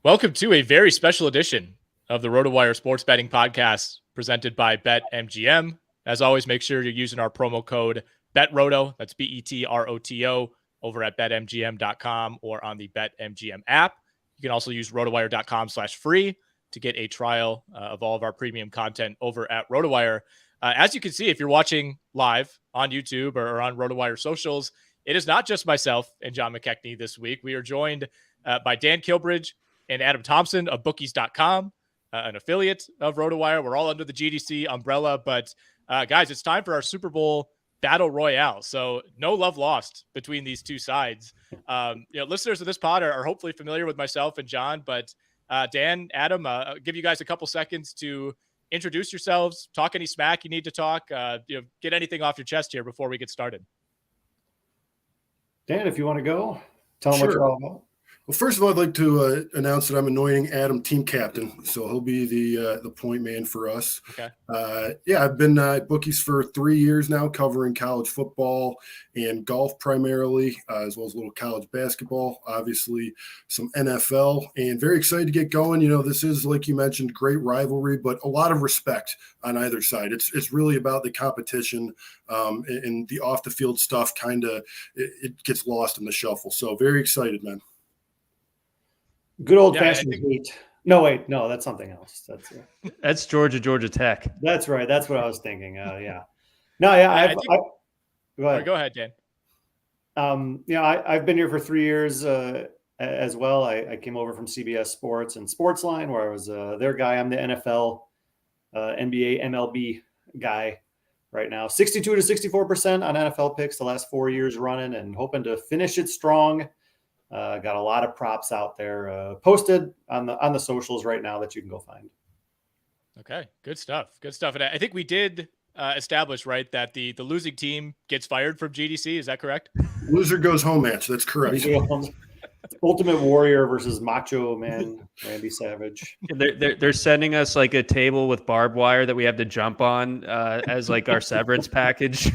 Welcome to a very special edition of the RotoWire Sports Betting Podcast presented by BetMGM. As always, make sure you're using our promo code BETROTO, that's BETROTO, over at BetMGM.com or on the BetMGM app. You can also use RotoWire.com/free to get a trial of all of our premium content over at RotoWire. As you can see, if you're watching live on YouTube or on RotoWire socials, it is not just myself and John McKechnie this week. We are joined by Dan Kilbridge and Adam Thompson of Bookies.com, an affiliate of RotoWire. We're all under the GDC umbrella, but guys, it's time for our Super Bowl Battle Royale. So no love lost between these two sides. Listeners of this pod are hopefully familiar with myself and John, but Dan, Adam, I'll give you guys a couple seconds to introduce yourselves, talk any smack you need to talk, get anything off your chest here before we get started. Dan, if you want to go, tell them what you're all about. Well, first of all, I'd like to announce that I'm anointing Adam team captain, so he'll be the point man for us. Okay. I've been at Bookies for 3 years now, covering college football and golf primarily, as well as a little college basketball, obviously some NFL, and very excited to get going. This is, like you mentioned, great rivalry, but a lot of respect on either side. It's really about the competition, and the off the field stuff it gets lost in the shuffle. So very excited, man. Good old-fashioned heat. No, wait. No, that's something else. That's Georgia Tech. That's right. That's what I was thinking. Yeah. Go ahead, Dan. I've been here for 3 years as well. I came over from CBS Sports and Sportsline, where I was their guy. I'm the NFL, NBA, MLB guy right now. 62 to 64% on NFL picks the last 4 years running, and hoping to finish it strong. Got a lot of props out there posted on the socials right now that you can go find. Okay, good stuff. And I think we did establish, right, that the losing team gets fired from GDC. Is that correct? Loser goes home match. That's correct. Ultimate Warrior versus Macho Man Randy Savage. They're sending us like a table with barbed wire that we have to jump on as like our severance package.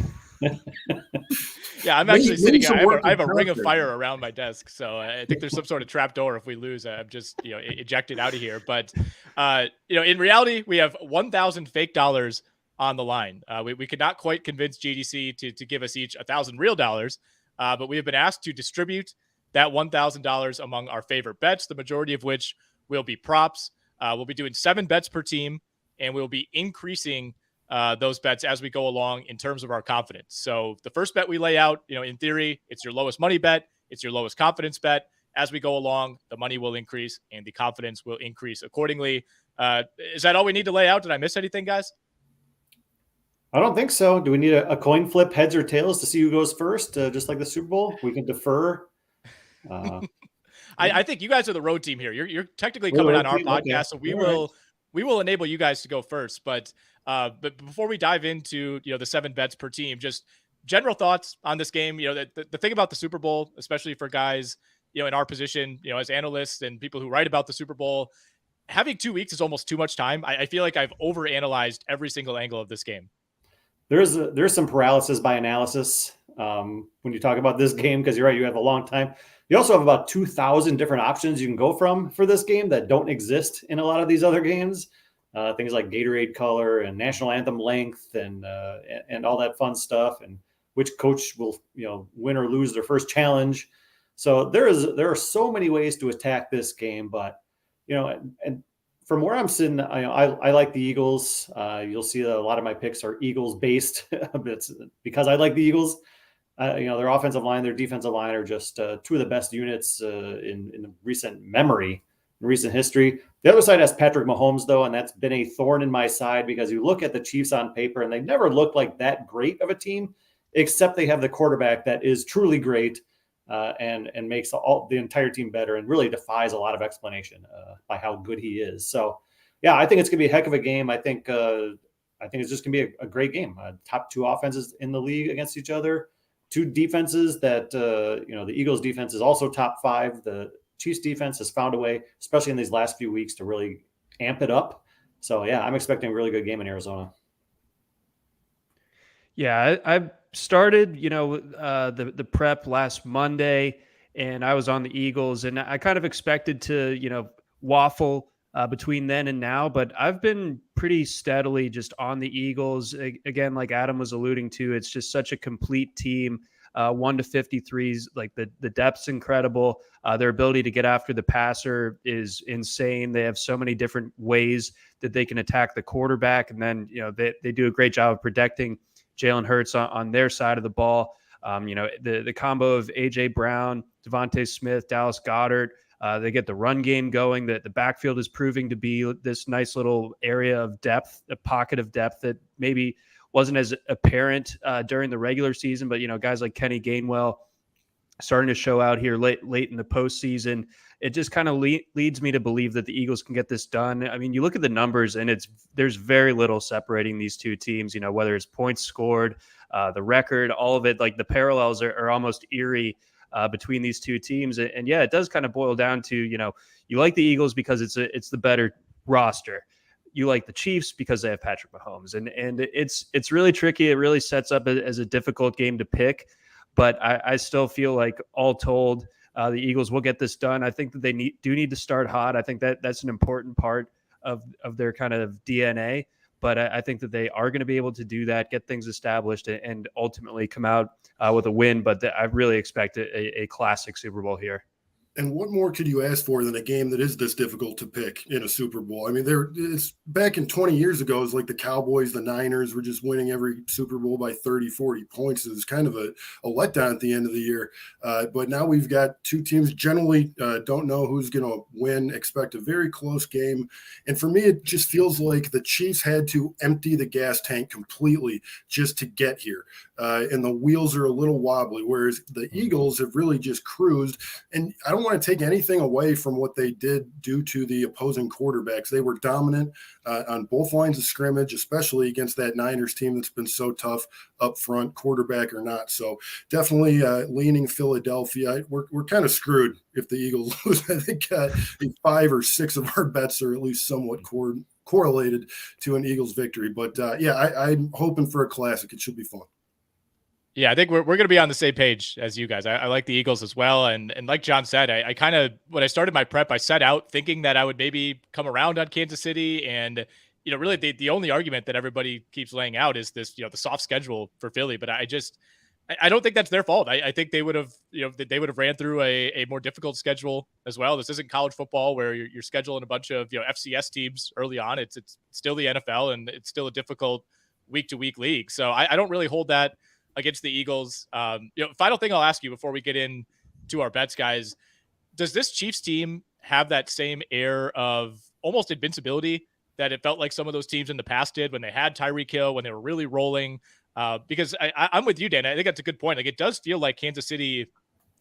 Yeah, I'm actually sitting here. I have a ring of fire around my desk, so I think there's some sort of trap door. If we lose, I'm just ejected out of here. But in reality, we have 1,000 fake dollars on the line. We could not quite convince GDC to give us each 1,000 real dollars, but we have been asked to distribute that $1,000 among our favorite bets, the majority of which will be props. We'll be doing 7 bets per team, and we'll be increasing those bets as we go along in terms of our confidence. So the first bet we lay out, in theory, it's your lowest money bet. It's your lowest confidence bet. As we go along, the money will increase and the confidence will increase accordingly. Is that all we need to lay out? Did I miss anything, guys? I don't think so. Do we need a coin flip, heads or tails, to see who goes first? Just like the Super Bowl, we can defer. I think you guys are the road team here. You're technically coming on our podcast, so we will enable you guys to go first. But before we dive into the 7 bets per team, just general thoughts on this game. The thing about the Super Bowl, especially for guys in our position, as analysts and people who write about the Super Bowl, having 2 weeks is almost too much time. I feel like I've overanalyzed every single angle of this game. There's some paralysis by analysis when you talk about this game, because you're right, you have a long time. You also have about 2,000 different options you can go from for this game that don't exist in a lot of these other games. Things like Gatorade color and national anthem length and all that fun stuff, and which coach will win or lose their first challenge. So there are so many ways to attack this game, but and from where I'm sitting, I like the Eagles. You'll see that a lot of my picks are Eagles based. It's because I like the Eagles. Their offensive line, their defensive line are just 2 of the best units in recent memory, in recent history. The other side has Patrick Mahomes, though, and that's been a thorn in my side because you look at the Chiefs on paper, and they never look like that great of a team, except they have the quarterback that is truly great and makes the entire team better and really defies a lot of explanation by how good he is. So, yeah, I think it's going to be a heck of a game. I think it's just going to be a great game. Top 2 offenses in the league against each other. 2 defenses that, the Eagles defense is also top 5. The Chiefs defense has found a way, especially in these last few weeks, to really amp it up. So, yeah, I'm expecting a really good game in Arizona. Yeah, I started, the prep last Monday, and I was on the Eagles, and I kind of expected to, waffle between then and now, but I've been pretty steadily just on the Eagles. Again, like Adam was alluding to, it's just such a complete team. 1 to 53s, like the depth's incredible. Their ability to get after the passer is insane. They have so many different ways that they can attack the quarterback. And then, they do a great job of protecting Jalen Hurts on their side of the ball. The combo of A.J. Brown, Devontae Smith, Dallas Goedert, they get the run game going. The backfield is proving to be this nice little area of depth, a pocket of depth that maybe wasn't as apparent during the regular season. But, guys like Kenny Gainwell starting to show out here late in the postseason. It just kind of leads me to believe that the Eagles can get this done. I mean, you look at the numbers, and there's very little separating these two teams, whether it's points scored, the record, all of it. Like the parallels are almost eerie between these two teams. And yeah, it does kind of boil down to, you like the Eagles because it's the better roster. You like the Chiefs because they have Patrick Mahomes, and it's really tricky. It really sets up as a difficult game to pick, but I still feel like all told, the Eagles will get this done. I think that they do need to start hot. I think that's an important part of their kind of DNA, but I think that they are going to be able to do that, get things established, and ultimately come out with a win. But I really expect a classic Super Bowl here. And what more could you ask for than a game that is this difficult to pick in a Super Bowl? I mean, it's back in 20 years ago, it was like the Cowboys, the Niners were just winning every Super Bowl by 30, 40 points. It was kind of a letdown at the end of the year. But now we've got two teams generally don't know who's going to win, expect a very close game. And for me, it just feels like the Chiefs had to empty the gas tank completely just to get here. And the wheels are a little wobbly, whereas the Eagles have really just cruised. And I don't want to take anything away from what they did due to the opposing quarterbacks. They were dominant on both lines of scrimmage, especially against that Niners team that's been so tough up front, quarterback or not. So definitely leaning Philadelphia. We're kind of screwed if the Eagles lose. I think 5 or 6 of our bets are at least somewhat correlated to an Eagles victory. But I'm hoping for a classic. It should be fun. Yeah, I think we're going to be on the same page as you guys. I like the Eagles as well. And like John said, I kind of, when I started my prep, I set out thinking that I would maybe come around on Kansas City. And, really the only argument that everybody keeps laying out is this, the soft schedule for Philly. But I don't think that's their fault. I think they would have, they would have ran through a more difficult schedule as well. This isn't college football where you're scheduling a bunch of, FCS teams early on. It's still the NFL, and it's still a difficult week-to-week league. So I don't really hold that against the Eagles. Final thing I'll ask you before we get into our bets, guys, does this Chiefs team have that same air of almost invincibility that it felt like some of those teams in the past did when they had Tyreek Hill, when they were really rolling? Because I'm with you, Dan. I think that's a good point. Like, it does feel like Kansas City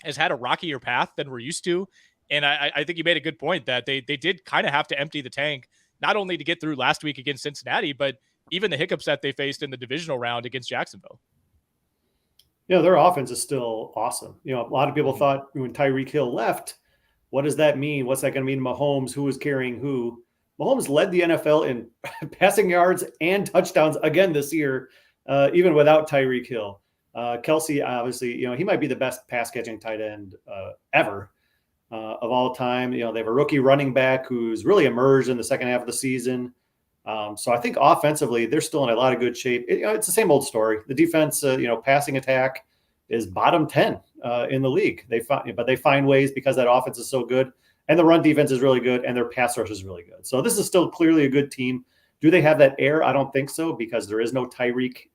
has had a rockier path than we're used to. And I think you made a good point that they did kind of have to empty the tank, not only to get through last week against Cincinnati, but even the hiccups that they faced in the divisional round against Jacksonville. Their offense is still awesome. A lot of people thought when Tyreek Hill left, what does that mean? What's that going to mean to Mahomes? Who is carrying who? Mahomes led the NFL in passing yards and touchdowns again this year, even without Tyreek Hill. Kelsey, obviously, he might be the best pass catching tight end ever of all time. They have a rookie running back who's really emerged in the second half of the season. So I think offensively, they're still in a lot of good shape. It's the same old story. The defense, passing attack is bottom 10 in the league. They find ways because that offense is so good, and the run defense is really good, and their pass rush is really good. So this is still clearly a good team. Do they have that air? I don't think so, because there is no Tyreek,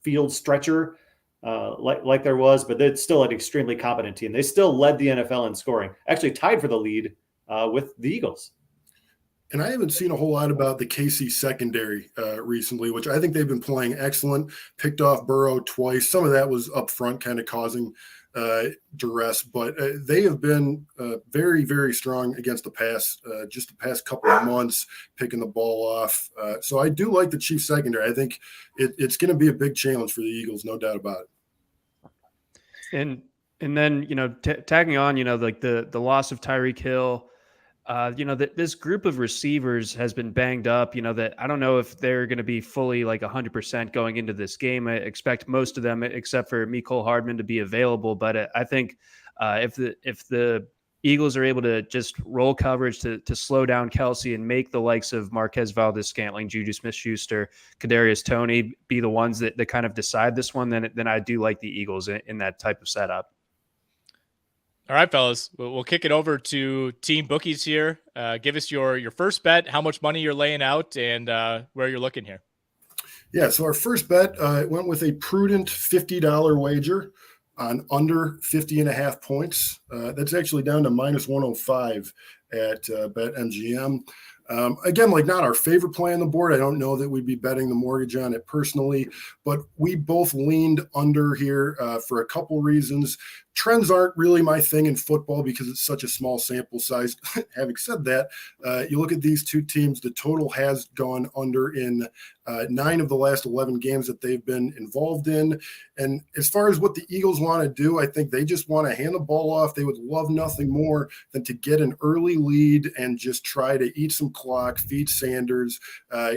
field stretcher like there was, but it's still an extremely competent team. They still led the NFL in scoring, actually tied for the lead with the Eagles. And I haven't seen a whole lot about the KC secondary recently, which I think they've been playing excellent. Picked off Burrow twice. Some of that was up front, kind of causing duress, but they have been very, very strong against the pass just the past couple of months, picking the ball off. So I do like the Chiefs secondary. I think it's going to be a big challenge for the Eagles, no doubt about it. And then, tagging on, like the loss of Tyreek Hill, that this group of receivers has been banged up, that I don't know if they're going to be fully like 100% going into this game. I expect most of them, except for Mecole Hardman, to be available. But I think if the Eagles are able to just roll coverage to slow down Kelsey and make the likes of Marquez Valdez-Scantling, Juju Smith-Schuster, Kadarius Toney be the ones that kind of decide this one, then I do like the Eagles in that type of setup. All right, fellas, we'll kick it over to team bookies here. Give us your first bet, how much money you're laying out, and where you're looking here. Yeah, so our first bet went with a prudent $50 wager on under 50.5 points. That's actually down to minus 105 at BetMGM. Again, like not our favorite play on the board. I don't know that we'd be betting the mortgage on it personally, but we both leaned under here for a couple reasons. Trends aren't really my thing in football because it's such a small sample size. Having said that, you look at these two teams, the total has gone under in 9 of the last 11 games that they've been involved in. And as far as what the Eagles want to do, I think they just want to hand the ball off. They would love nothing more than to get an early lead and just try to eat some clock, feed Sanders,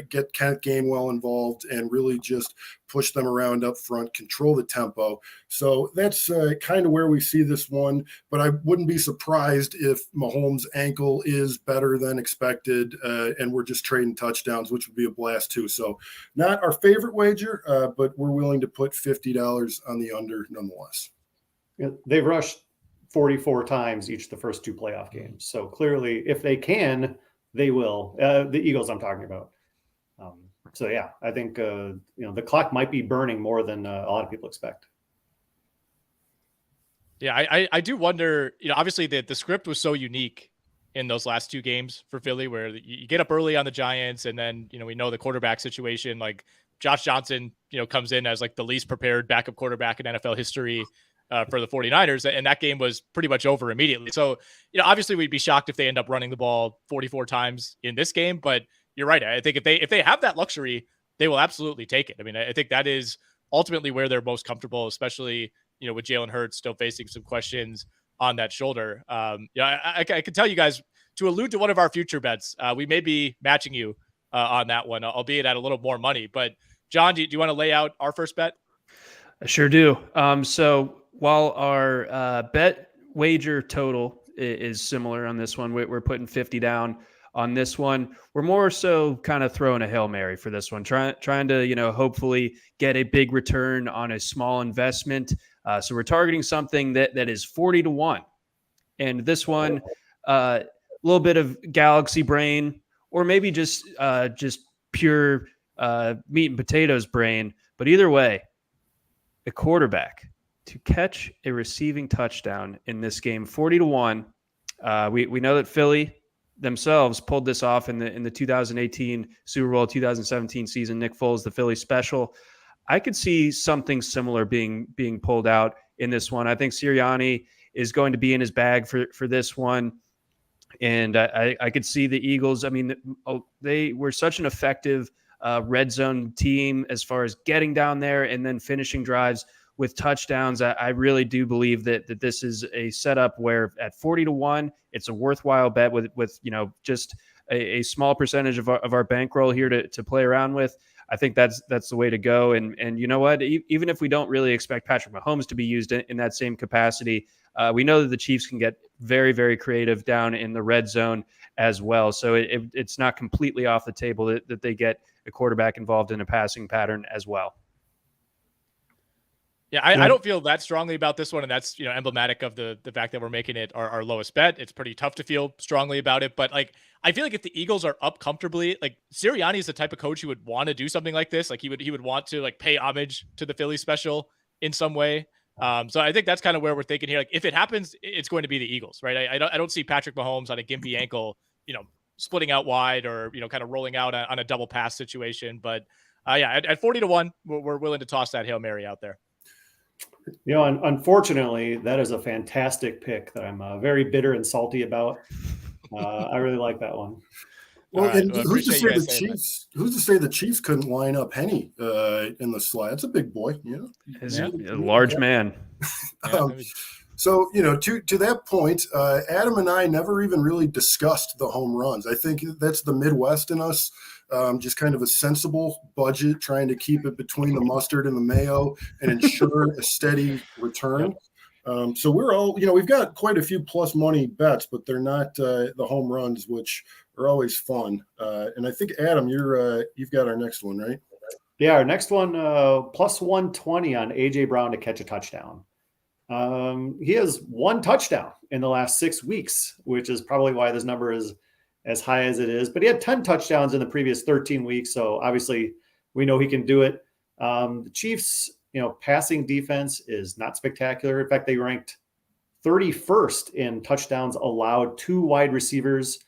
get Kent Gainwell involved, and really just push them around up front, control the tempo. So that's kind of where we see this one, but I wouldn't be surprised if Mahomes' ankle is better than expected and we're just trading touchdowns, which would be a blast too. So not our favorite wager, but we're willing to put $50 on the under nonetheless. They've rushed 44 times each of the first 2 playoff games. So clearly, if they can, they will. The Eagles I'm talking about. So yeah, I think the clock might be burning more than a lot of people expect. Yeah, I do wonder. Obviously the script was so unique in those last 2 games for Philly, where you get up early on the Giants, and then we know the quarterback situation. Like Josh Johnson, comes in as like the least prepared backup quarterback in NFL history for the 49ers, and that game was pretty much over immediately. So obviously we'd be shocked if they end up running the ball 44 times in this game, but you're right. I think if they have that luxury, they will absolutely take it. I mean, I think that is ultimately where they're most comfortable, especially, with Jalen Hurts still facing some questions on that shoulder. I can tell you guys, to allude to one of our future bets, we may be matching you on that one, albeit at a little more money. But John, do you want to lay out our first bet? I sure do. So while our bet wager total is similar on this one, we're putting 50 down. On this one, we're more so kind of throwing a Hail Mary for this one, trying to, hopefully get a big return on a small investment. So we're targeting something that is 40-1. And this one, a little bit of galaxy brain, or maybe just pure meat and potatoes brain. But either way, a quarterback to catch a receiving touchdown in this game, 40-1. We know that Philly themselves pulled this off in the 2018 Super Bowl, 2017 season. Nick Foles, the Philly special. I could see something similar being pulled out in this one. I think Sirianni is going to be in his bag for this one. And I could see the Eagles. I mean, they were such an effective red zone team as far as getting down there and then finishing drives with touchdowns. I really do believe that this is a setup where at 40-1, it's a worthwhile bet with just a small percentage of our bankroll here to play around with. I think that's the way to go. And you know what? Even if we don't really expect Patrick Mahomes to be used in that same capacity, we know that the Chiefs can get very, very creative down in the red zone as well. So it's not completely off the table that they get a quarterback involved in a passing pattern as well. Yeah, I don't feel that strongly about this one, and that's emblematic of the fact that we're making it our lowest bet. It's pretty tough to feel strongly about it, but like I feel like if the Eagles are up comfortably, like Sirianni is the type of coach who would want to do something like this. Like he would want to like pay homage to the Philly special in some way. So I think that's kind of where we're thinking here. Like if it happens, it's going to be the Eagles, right? I don't see Patrick Mahomes on a gimpy ankle, splitting out wide or kind of rolling out on a double pass situation. But at 40-1, we're willing to toss that Hail Mary out there. Unfortunately, that is a fantastic pick that I'm very bitter and salty about. I really like that one. Well, and who's to say the Chiefs couldn't line up Henny in the slide? It's a big boy, He's a large man. So, to that point, Adam and I never even really discussed the home runs. I think that's the Midwest in us, just kind of a sensible budget, trying to keep it between the mustard and the mayo and ensure a steady return. So we're all, we've got quite a few plus money bets, but they're not the home runs, which are always fun. And I think Adam, you've got our next one, right? Yeah, our next one, plus 120 on AJ Brown to catch a touchdown. He has one touchdown in the last 6 weeks, which is probably why this number is as high as it is. But he had 10 touchdowns in the previous 13 weeks, so obviously we know he can do it. The Chiefs, passing defense is not spectacular. In fact, they ranked 31st in touchdowns allowed to wide receivers.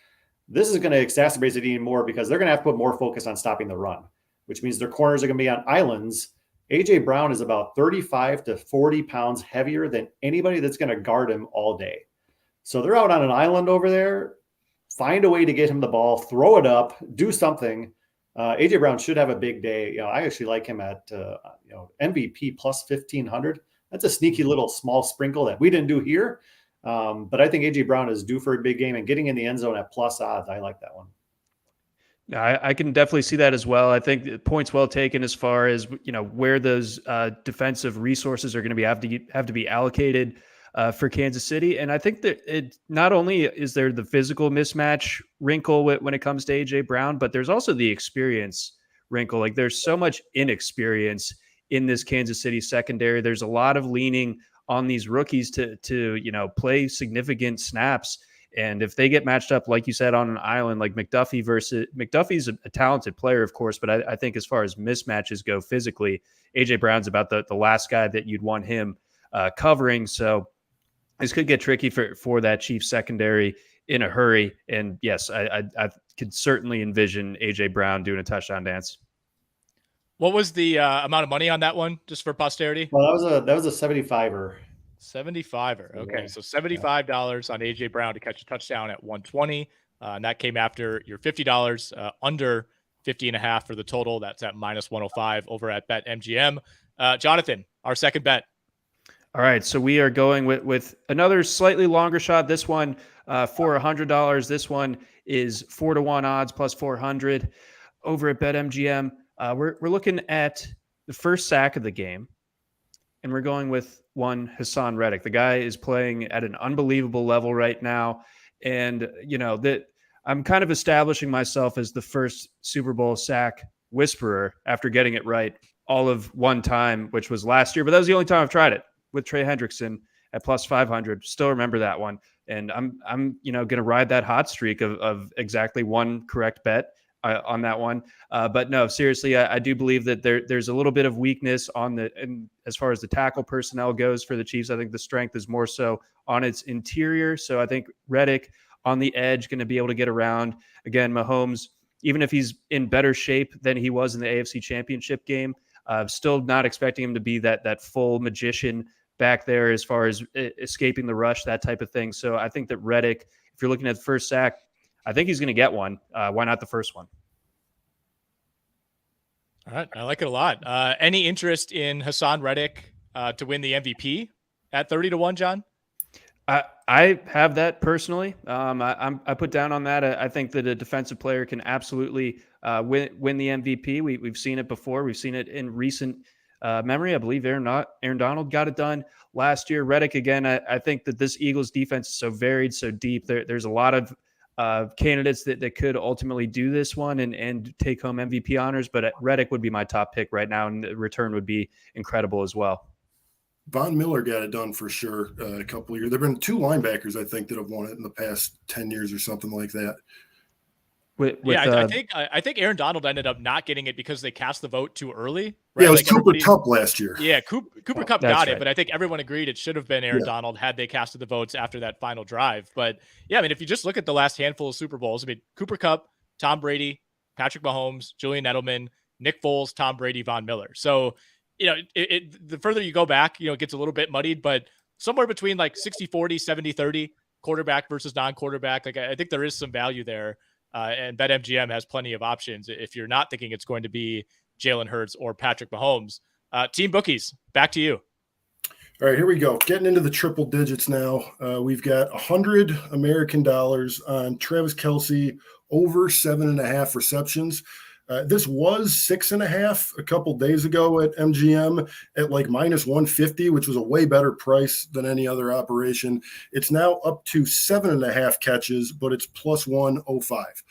This is going to exacerbate it even more because they're going to have to put more focus on stopping the run, which means their corners are going to be on islands. AJ Brown is about 35 to 40 pounds heavier than anybody that's going to guard him all day. So they're out on an island over there. Find a way to get him the ball, throw it up, do something. AJ Brown should have a big day. I actually like him at MVP plus 1,500. That's a sneaky little small sprinkle that we didn't do here. But I think AJ Brown is due for a big game, and getting in the end zone at plus odds, I like that one. I can definitely see that as well. I think the point's well taken as far as where those defensive resources are going to have to be allocated for Kansas City. And I think that it not only is there the physical mismatch wrinkle when it comes to AJ Brown, but there's also the experience wrinkle. Like there's so much inexperience in this Kansas City secondary. There's a lot of leaning on these rookies to play significant snaps. And if they get matched up, like you said, on an island, like McDuffie's a talented player, of course, but I think as far as mismatches go physically, AJ Brown's about the last guy that you'd want him covering. So this could get tricky for that Chiefs secondary in a hurry. And yes, I could certainly envision AJ Brown doing a touchdown dance. What was the amount of money on that one, just for posterity? Well, that was a 75er. 75er. Okay, Yeah. so $75 on AJ Brown to catch a touchdown at 120. And that came after your $50 under 50.5 for the total. That's at minus 105 over at BetMGM. Jonathan, our second bet. All right, so we are going with another slightly longer shot. This one for $100. This one is 4-1 odds plus 400 over at BetMGM. We're looking at the first sack of the game, and we're going with one Hassan Reddick. The guy is playing at an unbelievable level right now, and that I'm kind of establishing myself as the first Super Bowl sack whisperer after getting it right all of one time, which was last year. But that was the only time I've tried it with Trey Hendrickson at plus 500. Still remember that one, and I'm going to ride that hot streak of exactly one correct bet on that one. But no, seriously, I do believe that there's a little bit of weakness and as far as the tackle personnel goes for the Chiefs. I think the strength is more so on its interior. So I think Reddick on the edge going to be able to get around. Again, Mahomes, even if he's in better shape than he was in the AFC Championship game, still not expecting him to be that full magician back there as far as escaping the rush, that type of thing. So I think that Reddick, if you're looking at the first sack, I think he's going to get one. Why not the first one? All right, I like it a lot. Any interest in Hassan Reddick to win the MVP at 30-1, John? I have that personally. I put down on that. I think that a defensive player can absolutely win the MVP. We've seen it before. We've seen it in recent memory. I believe Aaron Donald got it done last year. Reddick, again, I think that this Eagles defense is so varied, so deep. There's a lot of candidates that could ultimately do this one and take home MVP honors, but Reddick would be my top pick right now, and the return would be incredible as well. Von Miller got it done for sure a couple of years. There have been two linebackers, I think, that have won it in the past 10 years or something like that. I think Aaron Donald ended up not getting it because they cast the vote too early. Right? Yeah, it was Cooper Kupp last year. Yeah, Cooper Kupp got it, right. but I think everyone agreed it should have been Aaron Donald had they casted the votes after that final drive. But yeah, I mean, if you just look at the last handful of Super Bowls, I mean, Cooper Kupp, Tom Brady, Patrick Mahomes, Julian Edelman, Nick Foles, Tom Brady, Von Miller. So, the further you go back, it gets a little bit muddied, but somewhere between like 60-40, 70-30 quarterback versus non-quarterback. Like I think there is some value there. And BetMGM has plenty of options if you're not thinking it's going to be Jalen Hurts or Patrick Mahomes. Team bookies, back to you. All right, here we go. Getting into the triple digits now. We've got $100 American on Travis Kelce over 7.5 receptions. This was 6.5 a couple days ago at MGM at like -150, which was a way better price than any other operation. It's now up to 7.5 catches, but it's +105.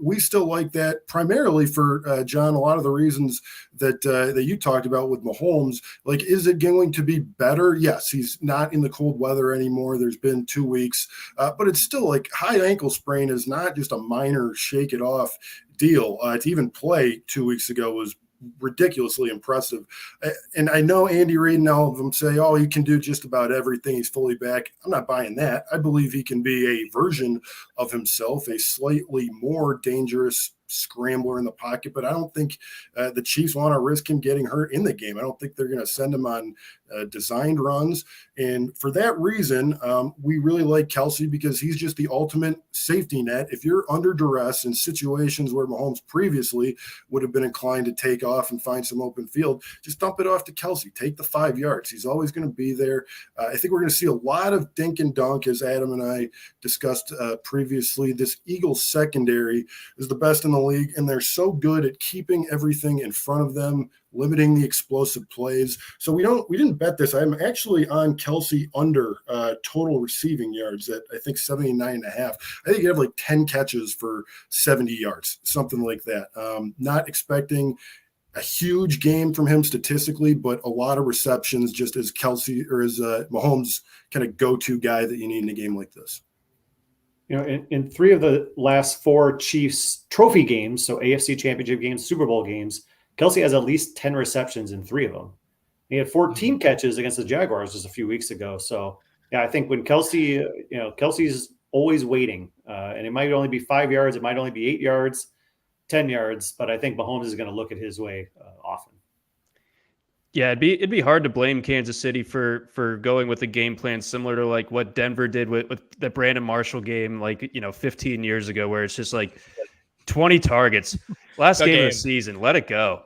We still like that primarily for John. A lot of the reasons that you talked about with Mahomes, like, is it going to be better? Yes, he's not in the cold weather anymore. There's been 2 weeks, but it's still like high ankle sprain is not just a minor shake it off deal. To even play 2 weeks ago was ridiculously impressive. And I know Andy Reid and all of them say, oh, he can do just about everything. He's fully back. I'm not buying that. I believe he can be a version of himself, a slightly more dangerous scrambler in the pocket, but I don't think the Chiefs want to risk him getting hurt in the game. I don't think they're going to send him on designed runs. And for that reason, we really like Kelce because he's just the ultimate safety net. If you're under duress in situations where Mahomes previously would have been inclined to take off and find some open field, just dump it off to Kelce. Take the 5 yards. He's always going to be there. I think we're going to see a lot of dink and dunk, as Adam and I discussed previously. This Eagles secondary is the best in the league, and they're so good at keeping everything in front of them, limiting the explosive plays. So we didn't bet this. I'm actually on Kelce under total receiving yards at, I think, 79.5. I think you have like 10 catches for 70 yards, something like that. Not expecting a huge game from him statistically, but a lot of receptions just as Kelce or as Mahomes kind of go-to guy that you need in a game like this. You know, in 3 of the last 4 Chiefs trophy games, so AFC Championship games, Super Bowl games, Kelce has at least 10 receptions in 3 of them. He had 14 catches against the Jaguars just a few weeks ago. So, yeah, I think when Kelce, Kelce's always waiting, and it might only be 5 yards, it might only be 8 yards, 10 yards, but I think Mahomes is going to look at his way often. Yeah, it'd be hard to blame Kansas City for going with a game plan similar to like what Denver did with the Brandon Marshall game, 15 years ago, where it's just like 20 targets, last game of the season, let it go.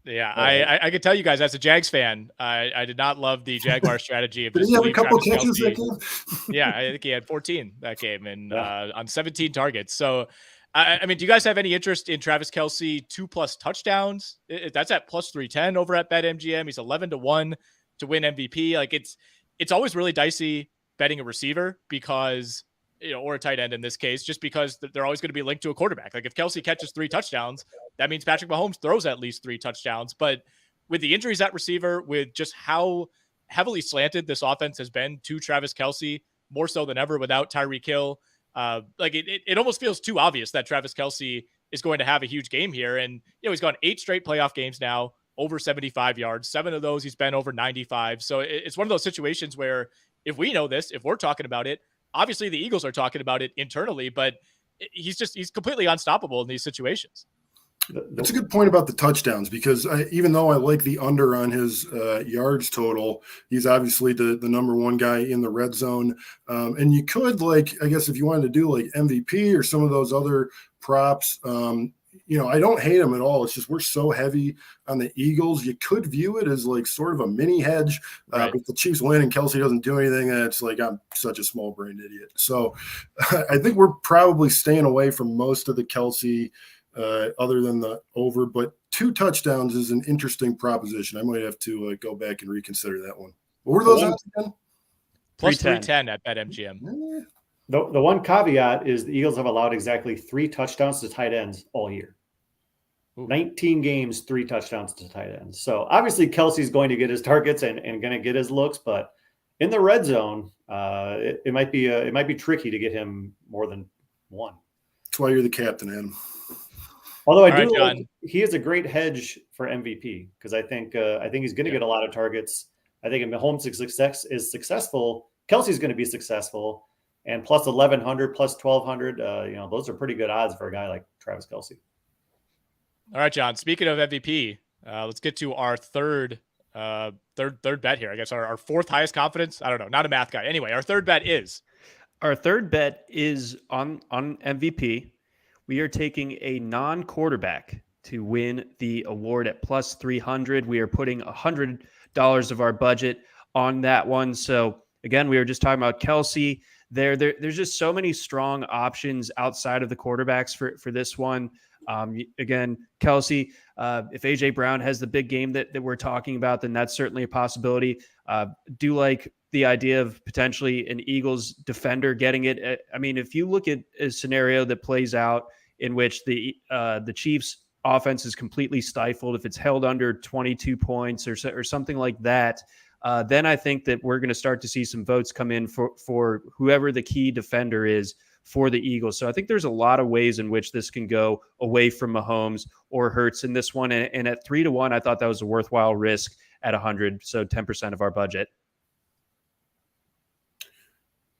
Yeah, I can tell you guys, as a Jags fan, I did not love the Jaguar strategy of just. Did he have a couple catches that game? Yeah, I think he had 14 that game and on 17 targets. So. I mean, do you guys have any interest in Travis Kelce 2+ touchdowns? That's at +310 over at BetMGM. He's 11-1 to win MVP. Like it's always really dicey betting a receiver because, or a tight end in this case, just because they're always going to be linked to a quarterback. Like if Kelce catches 3 touchdowns, that means Patrick Mahomes throws at least 3 touchdowns. But with the injuries at receiver, with just how heavily slanted this offense has been to Travis Kelce, more so than ever without Tyreek Hill, it almost feels too obvious that Travis Kelce is going to have a huge game here. And, he's gone 8 straight playoff games now, over 75 yards. 7 of those, he's been over 95. So it's one of those situations where if we know this, if we're talking about it, obviously the Eagles are talking about it internally, but he's completely unstoppable in these situations. That's a good point about the touchdowns because even though I like the under on his yards total, he's obviously the number 1 guy in the red zone. And you could, I guess if you wanted to do like MVP or some of those other props, I don't hate him at all. It's just we're so heavy on the Eagles. You could view it as like sort of a mini hedge. Right. If the Chiefs win and Kelce doesn't do anything, then it's like I'm such a small-brained idiot. So I think we're probably staying away from most of the Kelce other than the over, but 2 touchdowns is an interesting proposition. I might have to go back and reconsider that one. What were those odds again? +310 at BetMGM. The one caveat is the Eagles have allowed exactly 3 touchdowns to tight ends all year. Ooh. 19 games, 3 touchdowns to tight ends. So obviously Kelce's going to get his targets and going to get his looks, but in the red zone, it might be tricky to get him more than 1. That's why you're the captain, Adam. Although he is a great hedge for MVP because I think he's going to get a lot of targets. I think if Mahomes is successful, Kelce's going to be successful, and plus 1,100, plus 1,200. Those are pretty good odds for a guy like Travis Kelce. All right, John. Speaking of MVP, let's get to our third bet here. I guess our 4th highest confidence. I don't know. Not a math guy. Anyway, our third bet is on MVP. We are taking a non-quarterback to win the award at +300. We are putting $100 of our budget on that one. So again, we were just talking about Kelce. There's just so many strong options outside of the quarterbacks for this one. Again, Kelsey, if AJ Brown has the big game that we're talking about, then that's certainly a possibility. Do like the idea of potentially an Eagles defender getting it. I mean, if you look at a scenario that plays out in which the Chiefs offense is completely stifled, if it's held under 22 points or something like that, then I think that we're going to start to see some votes come in for whoever the key defender is for the Eagles. So I think there's a lot of ways in which this can go away from Mahomes or Hurts in this one. And at 3-1, I thought that was a worthwhile risk at 100. So 10% of our budget.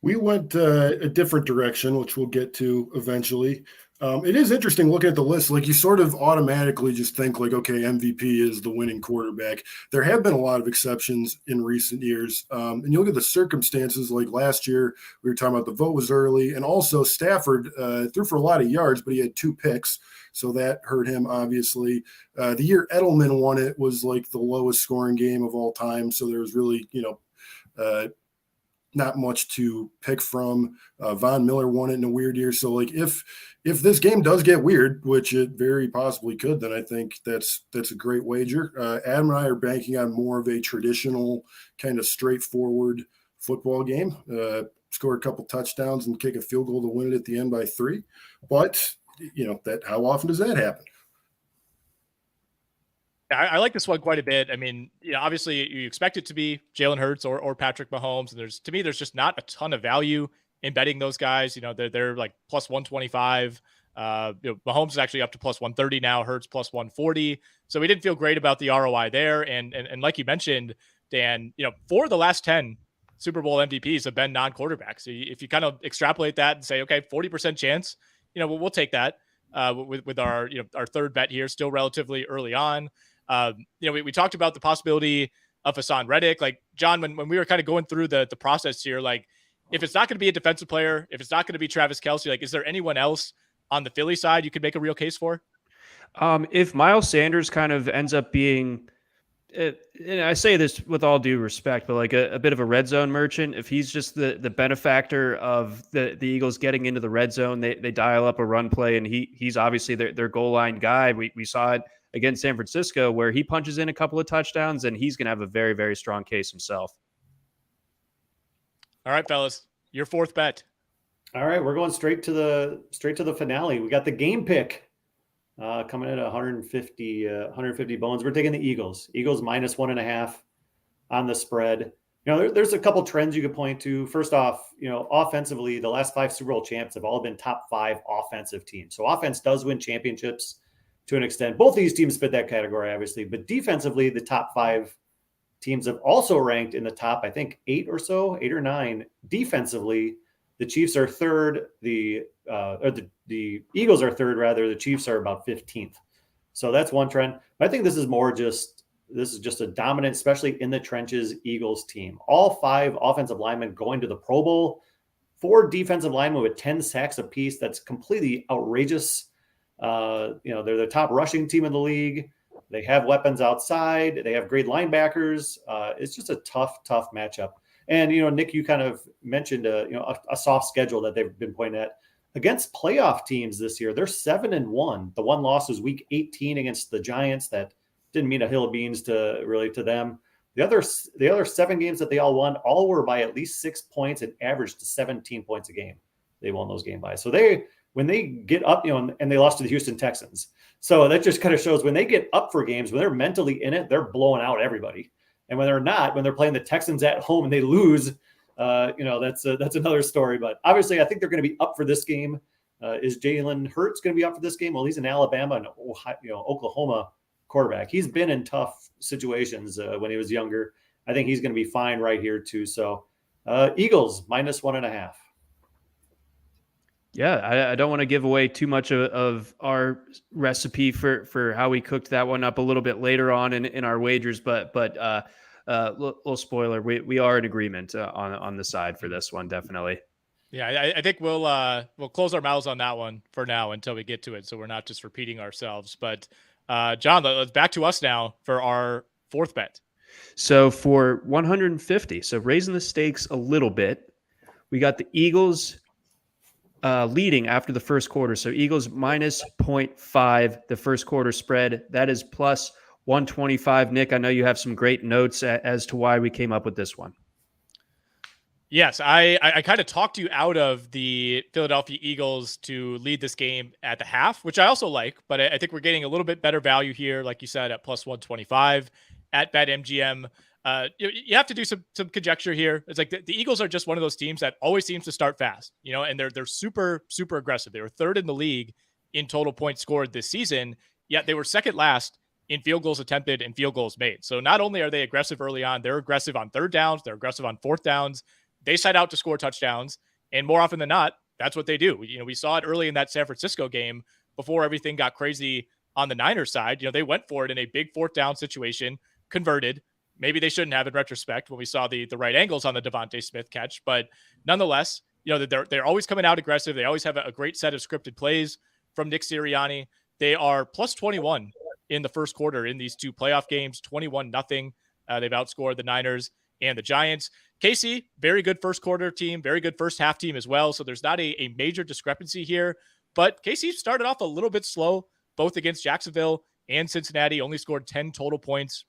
We went a different direction, which we'll get to eventually. It is interesting looking at the list. Like, you sort of automatically just think like, okay, MVP is the winning quarterback. There have been a lot of exceptions in recent years. And you look at the circumstances, like last year, we were talking about the vote was early. And also Stafford threw for a lot of yards, but he had 2 picks. So that hurt him, obviously. The year Edelman won it was like the lowest scoring game of all time. So there was really, not much to pick from. Von Miller won it in a weird year. So like if this game does get weird, which it very possibly could, then I think that's a great wager. Adam and I are banking on more of a traditional kind of straightforward football game. Score a couple touchdowns and kick a field goal to win it at the end by 3. But that how often does that happen? I like this one quite a bit. I mean, obviously you expect it to be Jalen Hurts or Patrick Mahomes. And there's just not a ton of value in betting those guys. They're like plus 125. Mahomes is actually up to plus 130 now, Hurts plus 140. So we didn't feel great about the ROI there. And like you mentioned, Dan, 4 of the last 10 Super Bowl MVPs have been non-quarterbacks. So if you kind of extrapolate that and say, okay, 40% chance, we'll take that with our, our third bet here, still relatively early on. We talked about the possibility of Hassan Reddick. Like, John, when we were kind of going through the process here, like, if it's not going to be a defensive player, if it's not going to be Travis Kelce, like, is there anyone else on the Philly side you could make a real case for? If Miles Sanders kind of ends up being, and I say this with all due respect, but like a bit of a red zone merchant, if he's just the benefactor of the Eagles getting into the red zone, they dial up a run play, and he's obviously their goal line guy. We saw it against San Francisco where he punches in a couple of touchdowns, and he's going to have a very, very strong case himself. All right, fellas, your fourth bet. All right, we're going straight to the finale. We got the game pick coming in at 150 bones. We're taking the Eagles minus 1.5 on the spread. There's a couple trends you could point to. First off, offensively, the last 5 Super Bowl champs have all been top 5 offensive teams. So offense does win championships to an extent. Both of these teams fit that category, obviously. But defensively, the top 5 teams have also ranked in the top, I think, 8 or 9. Defensively, the Chiefs are third. The Eagles are third, rather. The Chiefs are about 15th. So that's one trend. But I think this is just a dominant, especially in the trenches, Eagles team. All 5 offensive linemen going to the Pro Bowl. 4 defensive linemen with 10 sacks apiece. That's completely outrageous. They're the top rushing team in the league. They have weapons outside. They have great linebackers. It's just a tough matchup. And, Nick, you kind of mentioned, a soft schedule that they've been pointing at against playoff teams this year. They're 7-1. The one loss was week 18 against the Giants. That didn't mean a hill of beans to them. The other 7 games that they all won, all were by at least 6 points and averaged to 17 points a game. They won those games by. So when they get up, and they lost to the Houston Texans. So that just kind of shows when they get up for games, when they're mentally in it, they're blowing out everybody. And when they're not, when they're playing the Texans at home and they lose, that's another story. But obviously, I think they're going to be up for this game. Is Jalen Hurts going to be up for this game? Well, he's an Alabama and Oklahoma quarterback. He's been in tough situations when he was younger. I think he's going to be fine right here too. So Eagles minus 1.5. Yeah, I don't want to give away too much of our recipe for how we cooked that one up a little bit later on in our wagers, but little spoiler, we are in agreement on the side for this one, definitely. Yeah, I think we'll close our mouths on that one for now until we get to it, so we're not just repeating ourselves. But John, let's back to us now for our fourth bet. So for 150, so raising the stakes a little bit, we got the Eagles leading after the first quarter. So Eagles minus 0.5, the first quarter spread. That is plus 125. Nick, I know you have some great notes as to why we came up with this one. Yes, I kind of talked you out of the Philadelphia Eagles to lead this game at the half, which I also like, but I think we're getting a little bit better value here, like you said, at plus 125 at BetMGM. You have to do some conjecture here. It's like the Eagles are just one of those teams that always seems to start fast, and they're super aggressive. They were third in the league in total points scored this season, yet they were second last in field goals attempted and field goals made. So not only are they aggressive early on, they're aggressive on third downs, they're aggressive on fourth downs. They set out to score touchdowns, and more often than not, that's what they do. We saw it early in that San Francisco game before everything got crazy on the Niners side. They went for it in a big fourth down situation, converted. Maybe they shouldn't have in retrospect when we saw the right angles on the Devontae Smith catch, but nonetheless, they're always coming out aggressive. They always have a great set of scripted plays from Nick Sirianni. They are plus 21 in the first quarter in these two playoff games, 21-0. They've outscored the Niners and the Giants. KC, very good first quarter team, very good first half team as well. So there's not a major discrepancy here, but KC started off a little bit slow, both against Jacksonville and Cincinnati, only scored 10 total points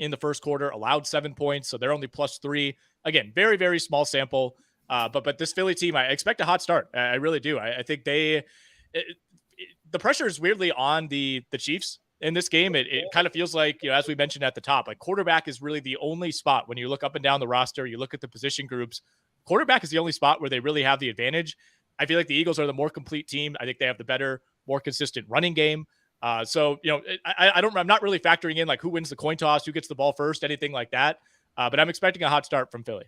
in the first quarter, allowed 7 points. So they're only plus 3. Again, very, very small sample. But this Philly team, I expect a hot start. I really do. I think the pressure is weirdly on the Chiefs in this game. It kind of feels like, as we mentioned at the top, like quarterback is really the only spot when you look up and down the roster, you look at the position groups, quarterback is the only spot where they really have the advantage. I feel like the Eagles are the more complete team. I think they have the better, more consistent running game. I'm not really factoring in like who wins the coin toss, who gets the ball first, anything like that. But I'm expecting a hot start from Philly.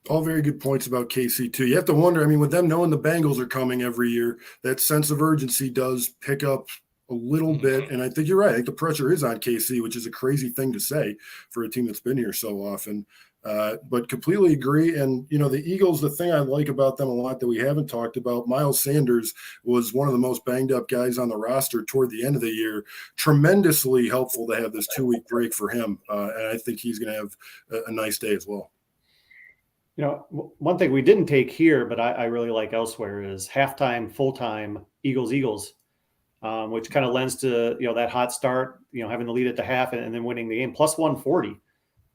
All very good points about KC too. You have to wonder, with them knowing the Bengals are coming every year, that sense of urgency does pick up a little bit. And I think you're right. I think the pressure is on KC, which is a crazy thing to say for a team that's been here so often. But completely agree. And, the Eagles, the thing I like about them a lot that we haven't talked about, Miles Sanders was one of the most banged up guys on the roster toward the end of the year. Tremendously helpful to have this 2-week break for him. And I think he's going to have a nice day as well. One thing we didn't take here, but I really like elsewhere is halftime, full-time Eagles, which kind of lends to, that hot start, having the lead at the half and then winning the game, plus 140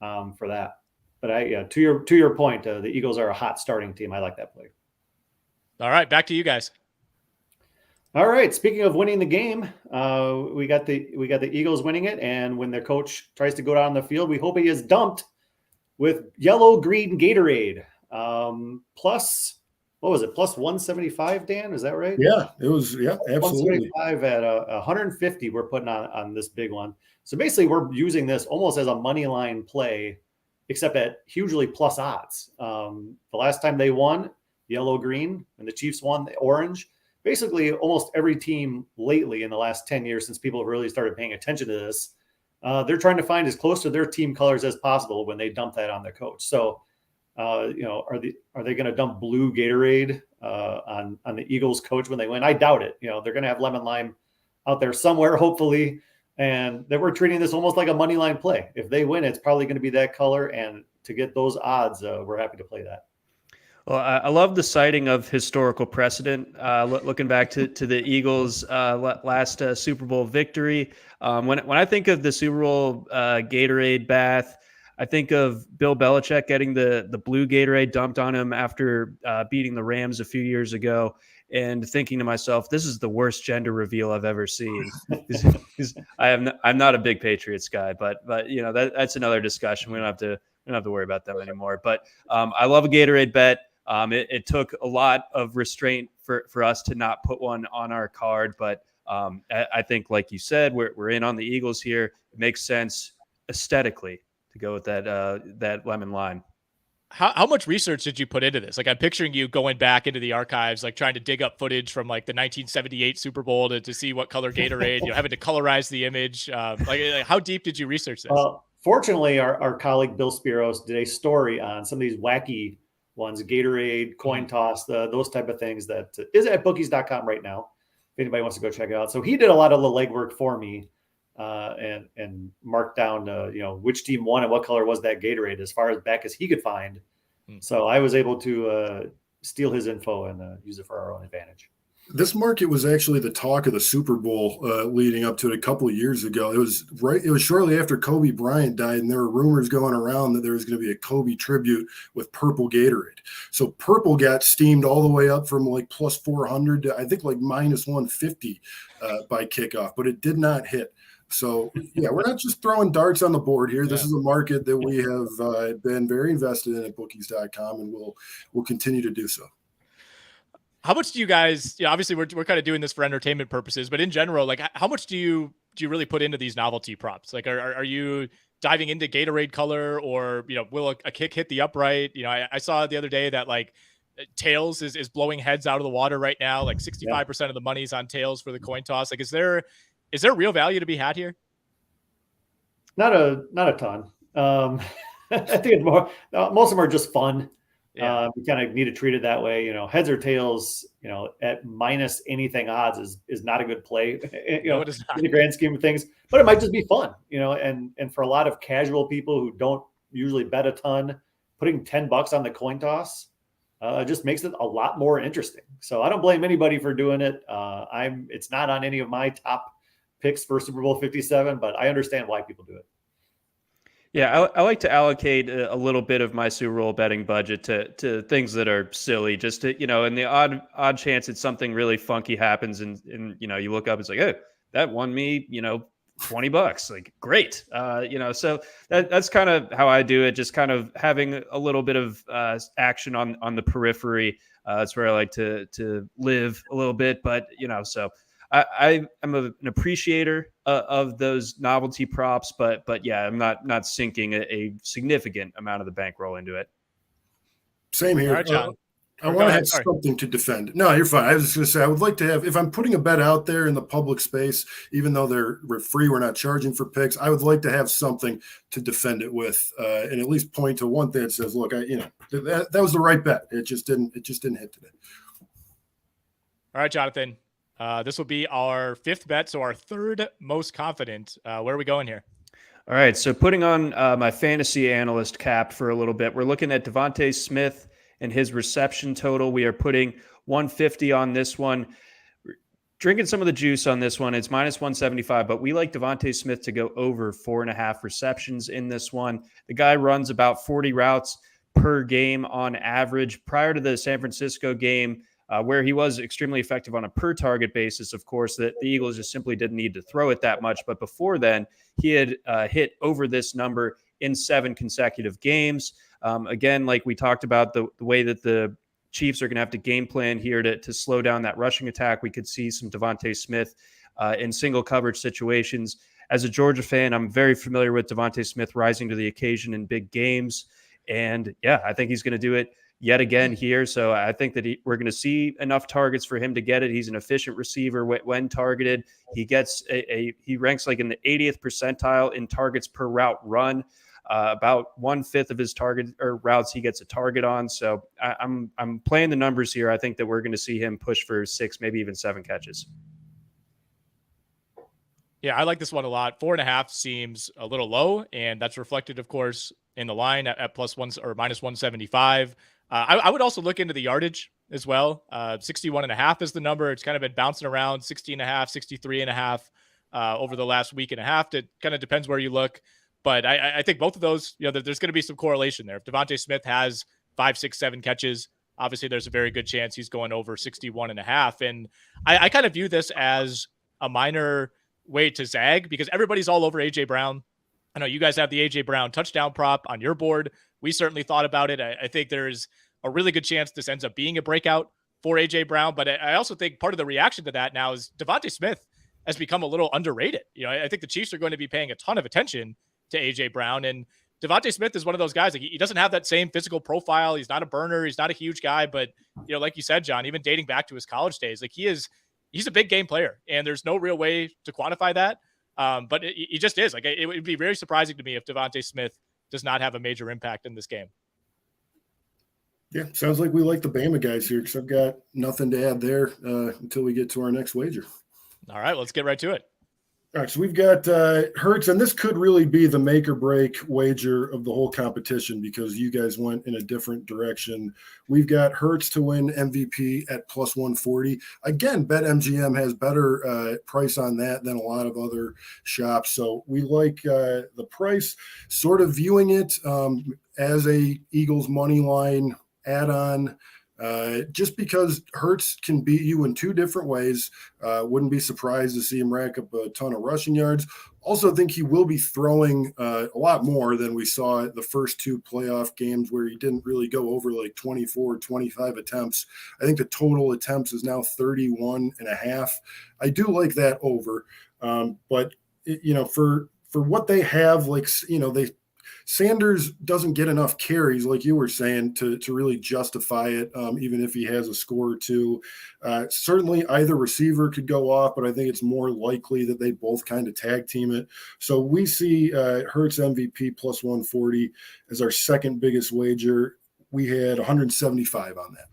for that. But to your point, the Eagles are a hot starting team. I like that play. All right, back to you guys. All right. Speaking of winning the game, we got the Eagles winning it, and when their coach tries to go down the field, we hope he is dumped with yellow green Gatorade. Plus, what was it? Plus 175, Dan? Is that right? Yeah, it was. Yeah, absolutely. 175 at 150. We're putting on this big one. So basically, we're using this almost as a money line play, except at hugely plus odds. The last time they won, yellow green, and the Chiefs won the orange. Basically, almost every team lately in the last 10 years, since people have really started paying attention to this, they're trying to find as close to their team colors as possible when they dump that on their coach. So, are they going to dump blue Gatorade on the Eagles coach when they win? I doubt it. They're going to have lemon lime out there somewhere, hopefully, and that we're treating this almost like a money line play. If they win, it's probably going to be that color, and to get those odds, we're happy to play that. Well, I love the citing of historical precedent. Looking back to the Eagles' last Super Bowl victory, when I think of the Super Bowl Gatorade bath, I think of Bill Belichick getting the blue Gatorade dumped on him after beating the Rams a few years ago, and thinking to myself, this is the worst gender reveal I've ever seen. I'm not a big Patriots guy, but that's another discussion. We don't have to worry about them anymore. But I love a Gatorade bet. It took a lot of restraint for us to not put one on our card, but I think, like you said, we're in on the Eagles here. It makes sense aesthetically to go with that lemon lime. How much research did you put into this? Like, I'm picturing you going back into the archives, like trying to dig up footage from like the 1978 Super Bowl to see what color Gatorade, having to colorize the image. Like, how deep did you research this? Fortunately, our colleague Bill Spiros did a story on some of these wacky ones, Gatorade, coin toss, those type of things that is at bookies.com right now. If anybody wants to go check it out. So he did a lot of the legwork for me and marked down, which team won and what color was that Gatorade as far as back as he could find. So I was able to steal his info and use it for our own advantage. This market was actually the talk of the Super Bowl leading up to it a couple of years ago. It was shortly after Kobe Bryant died, and there were rumors going around that there was going to be a Kobe tribute with purple Gatorade. So purple got steamed all the way up from like plus 400 to I think like minus 150 by kickoff, but it did not hit. So yeah, we're not just throwing darts on the board here. This is a market that we have been very invested in at bookies.com, and we'll continue to do so. How much do you guys, obviously we're kind of doing this for entertainment purposes, but in general, like how much do you really put into these novelty props? Like, are you diving into Gatorade color, or, will a kick hit the upright? I saw the other day that like tails is blowing heads out of the water right now. Like 65% of the money's on tails for the coin toss. Like, is there real value to be had here? Not a ton. I think it's more, most of them are just fun. Yeah. We kind of need to treat it that way. Heads or tails, at minus anything odds is not a good play, No, it is not. in the grand scheme of things, but it might just be fun, and for a lot of casual people who don't usually bet a ton, putting $10 on the coin toss just makes it a lot more interesting. So I don't blame anybody for doing it. It's not on any of my top picks for Super Bowl 57, but I understand why people do it. Yeah, I like to allocate a little bit of my Super Bowl betting budget to things that are silly, just to, in the odd chance that something really funky happens and you look up, it's like, oh, that won me, $20. Like, great. So that's kind of how I do it. Just kind of having a little bit of action on the periphery. That's where I like to live a little bit, but so I am an appreciator of those novelty props, but yeah, I'm not sinking a significant amount of the bankroll into it. Same here. All right, John. I want to have something to defend. No, you're fine. I was just going to say, I would like to have, if I'm putting a bet out there in the public space, even though we're free, we're not charging for picks, I would like to have something to defend it with, and at least point to one thing that says, look, that was the right bet. It just didn't hit today. All right, Jonathan. This will be our fifth bet, so our third most confident. Where are we going here? All right, so putting on my fantasy analyst cap for a little bit, we're looking at Devontae Smith and his reception total. We are putting 150 on this one. Drinking some of the juice on this one. It's minus 175, but we like Devontae Smith to go over 4.5 receptions in this one. The guy runs about 40 routes per game on average. Prior to the San Francisco game, where he was extremely effective on a per target basis, of course, that the Eagles just simply didn't need to throw it that much. But before then, he had hit over this number in 7 consecutive games. Again, like we talked about, the way that the Chiefs are going to have to game plan here to slow down that rushing attack. We could see some Devontae Smith in single coverage situations. As a Georgia fan, I'm very familiar with Devontae Smith rising to the occasion in big games. And yeah, I think he's going to do it yet again here. So I think that we're going to see enough targets for him to get it. He's an efficient receiver when targeted. He gets he ranks like in the 80th percentile in targets per route run. About 1/5 of his target or routes he gets a target on. So I'm playing the numbers here. I think that we're going to see him push for 6, maybe even 7 catches. Yeah, I like this one a lot. 4.5 seems a little low, and that's reflected, of course, in the line at +1 or minus 175. I would also look into the yardage as well. 61.5 is the number. It's kind of been bouncing around 60.5, 63.5 over the last week and a half. It kind of depends where you look. But I think both of those, there's going to be some correlation there. If Devontae Smith has 5, 6, 7 catches, obviously there's a very good chance he's going over 61.5. And I kind of view this as a minor way to zag because everybody's all over A.J. Brown. I know you guys have the A.J. Brown touchdown prop on your board. We certainly thought about it. I think there's a really good chance this ends up being a breakout for A.J. Brown. But I also think part of the reaction to that now is Devontae Smith has become a little underrated. I think the Chiefs are going to be paying a ton of attention to A.J. Brown. And Devontae Smith is one of those guys. Like, he doesn't have that same physical profile. He's not a burner. He's not a huge guy. But, like you said, John, even dating back to his college days, like he's a big game player. And there's no real way to quantify that. But he just is. Like, it would be very surprising to me if Devontae Smith does not have a major impact in this game. Yeah, sounds like we like the Bama guys here because I've got nothing to add there until we get to our next wager. All right, let's get right to it. All right, so we've got Hurts, and this could really be the make or break wager of the whole competition because you guys went in a different direction. We've got Hurts to win MVP at plus 140. Again, BetMGM has better price on that than a lot of other shops. So we like the price, sort of viewing it as a Eagles money line add-on. Just because Hurts can beat you in two different ways. Wouldn't be surprised to see him rack up a ton of rushing yards. Also think he will be throwing a lot more than we saw at the first two playoff games where he didn't really go over like 24, 25 attempts. I think the total attempts is now 31 and a half. I do like that over. But for what they have, Sanders doesn't get enough carries, like you were saying, to really justify it, even if he has a score or two. Certainly either receiver could go off, but I think it's more likely that they both kind of tag team it. So we see Hurts MVP plus 140 as our second biggest wager. We had 175 on that.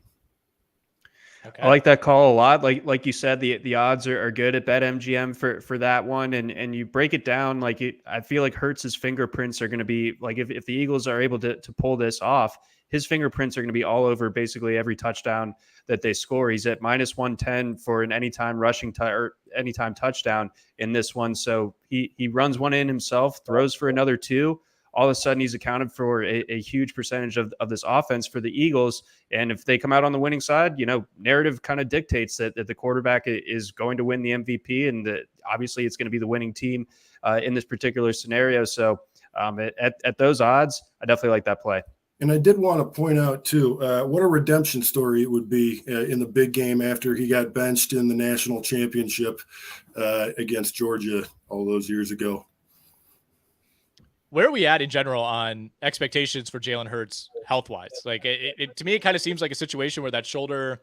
Okay. I like that call a lot. Like you said, the odds are good at BetMGM for that one. And you break it down, I feel like Hurts's fingerprints are going to be like, if the Eagles are able to pull this off, his fingerprints are going to be all over basically every touchdown that they score. He's at minus 110 for an anytime or anytime touchdown in this one. So he runs one in himself, throws for another two. All of a sudden he's accounted for a huge percentage of this offense for the Eagles. And if they come out on the winning side, narrative kind of dictates that the quarterback is going to win the MVP, and that obviously it's going to be the winning team in this particular scenario. So at those odds, I definitely like that play. And I did want to point out, too, what a redemption story it would be in the big game after he got benched in the national championship against Georgia all those years ago. Where are we at in general on expectations for Jalen Hurts health-wise? Like, to me, it kind of seems like a situation where that shoulder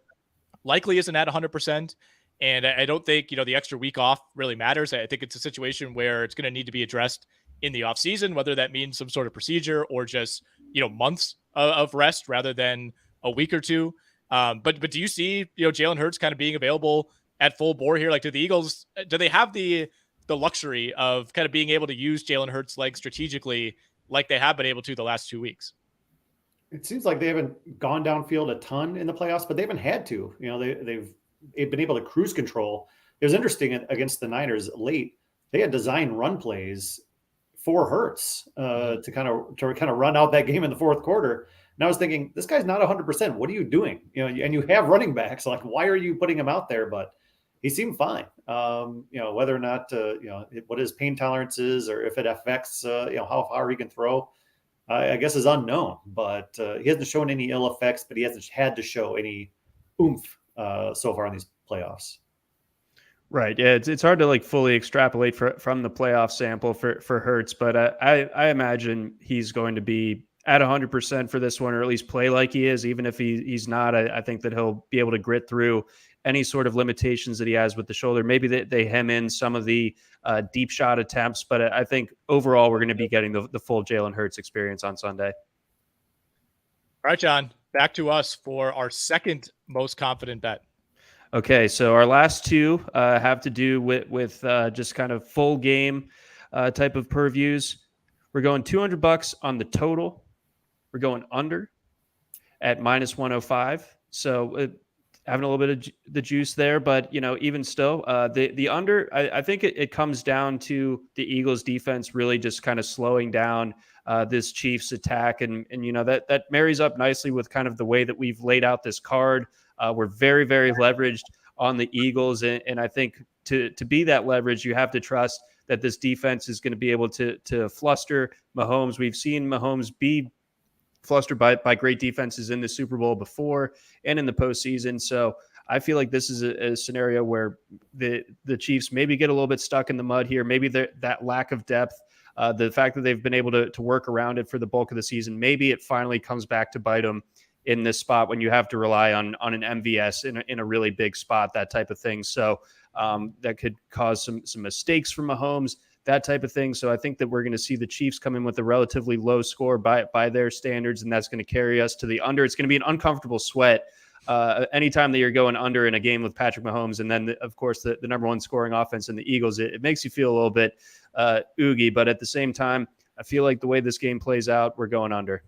likely isn't at 100%. And I don't think, the extra week off really matters. I think it's a situation where it's going to need to be addressed in the offseason, whether that means some sort of procedure or just, months of rest rather than a week or two. But do you see, Jalen Hurts kind of being available at full bore here? Like, do the Eagles, do they have the luxury of kind of being able to use Jalen Hurts' legs strategically like they have been able to the last 2 weeks? It seems like they haven't gone downfield a ton in the playoffs, but they haven't had to. They've been able to cruise control. It was interesting against the Niners late. They had designed run plays for Hurts to kind of run out that game in the fourth quarter. And I was thinking, this guy's not 100%. What are you doing? And you have running backs. Like, why are you putting him out there? But he seemed fine. Whether or not, what his pain tolerance is or if it affects, how far he can throw, I guess is unknown. But he hasn't shown any ill effects, but he hasn't had to show any oomph so far in these playoffs. Right. Yeah. It's hard to fully extrapolate from the playoff sample for Hurts, but I imagine he's going to be at 100% for this one, or at least play like he is. Even if he's not, I think that he'll be able to grit through any sort of limitations that he has with the shoulder. Maybe they hem in some of the deep shot attempts, but I think overall we're going to be getting the full Jalen Hurts experience on Sunday. All right, John, back to us for our second most confident bet. Okay, so our last two have to do with just kind of full game type of purviews. We're going $200 on the total. We're going under at minus 105. So having a little bit of the juice there, but even still, the under, I think it comes down to the Eagles defense really just kind of slowing down this Chiefs attack, and that marries up nicely with kind of the way that we've laid out this card. We're very, very leveraged on the Eagles, and I think to be that leverage, you have to trust that this defense is going to be able to fluster Mahomes. We've seen Mahomes be flustered by great defenses in the Super Bowl before and in the postseason. So I feel like this is a scenario where the Chiefs maybe get a little bit stuck in the mud here. Maybe that lack of depth, the fact that they've been able to work around it for the bulk of the season, maybe it finally comes back to bite them in this spot when you have to rely on an MVS in a really big spot, that type of thing. So that could cause some mistakes from Mahomes, that type of thing. So I think that we're going to see the Chiefs come in with a relatively low score by their standards, and that's going to carry us to the under. It's going to be an uncomfortable sweat anytime that you're going under in a game with Patrick Mahomes, and then of course the number one scoring offense in the Eagles, it makes you feel a little bit oogie. But at the same time, I feel like the way this game plays out, we're going under.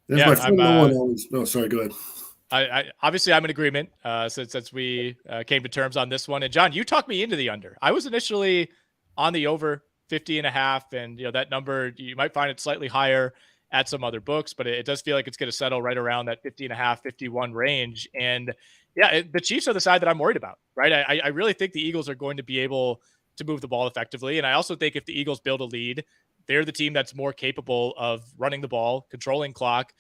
That's my friend Nolan always. No, sorry, go ahead. I obviously I'm in agreement since we came to terms on this one. And John, you talked me into the under. I was initially on the over 50.5, and that number, you might find it slightly higher at some other books, but it does feel like it's going to settle right around that 50.5, 51 range. And the Chiefs are the side that I'm worried about, right? I really think the Eagles are going to be able to move the ball effectively. And I also think if the Eagles build a lead, they're the team that's more capable of running the ball, controlling clock.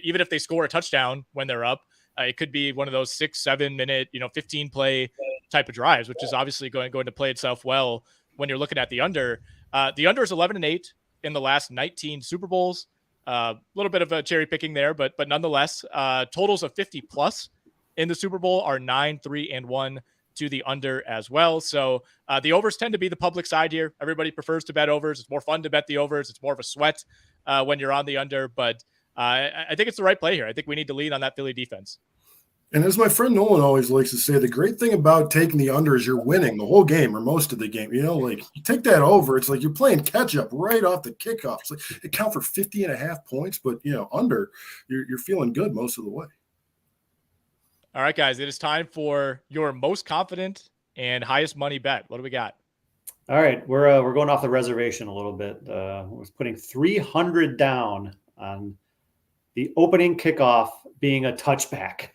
Even if they score a touchdown when they're up, it could be one of those 6-7 minute, 15 play type of drives, which is obviously going to play itself well when you're looking at the under. The under is 11-8 in the last 19 Super Bowls. A little bit of a cherry picking there, but nonetheless, totals of 50 plus in the Super Bowl are 9-3-1 to the under as well. So the overs tend to be the public side here. Everybody prefers to bet overs. It's more fun to bet the overs. It's more of a sweat when you're on the under, but I think it's the right play here. I think we need to lean on that Philly defense. And as my friend Nolan always likes to say, the great thing about taking the under is you're winning the whole game or most of the game. Like you take that over, it's like you're playing catch up right off the kickoff. It's like it count for 50.5 points, but under, you're feeling good most of the way. All right, guys, it is time for your most confident and highest money bet. What do we got? All right, we're going off the reservation a little bit. We're putting 300 down on the opening kickoff being a touchback.